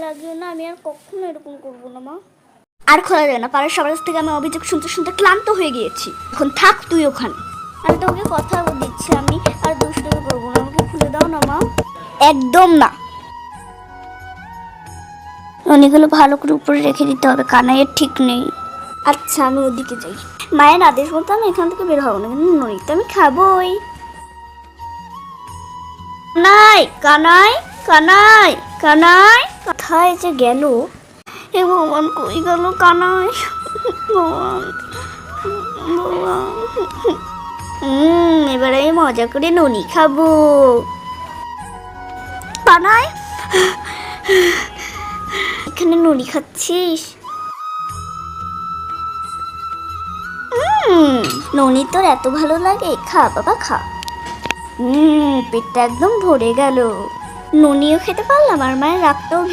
লাগিও না, আমি আর কখনো এরকম করবো না মা। আর খোলা যায় না, পাড়ার সবার কাছ থেকে আমি অভিযোগ শুনতে শুনতে ক্লান্ত হয়ে গিয়েছি। এখন থাক তুই ওখানে। আমি তোমাকে কথা দিচ্ছি আমি আর দুষ্টুমি করবো না, আমাকে খুলে দাও না মা। একদম না, ননিগুলো ভালো করে উপরে রেখে দিতে হবে, কানাইয়ের ঠিক নেই। আচ্ছা আমি ওদিকে যাই, মায়ের আদেশ মতো আমি এখান থেকে বের হবো না, কিন্তু ননি তো আমি খাবোই। কানাই কানাই কানাই কানাই কোথায় যে গেল? হে ভগবান, কই গেল কানাই? ভগবান ভগবান, এবারে আমি মজা করে ননি খাবো। কানাই, এখানে ননি খাচ্ছিস? ননি তোর এত ভালো লাগে, খা বাবা খা। পেটটা একদম ভরে গেল। ননিও খেতে পারলাম আর মায়ের রাগটাও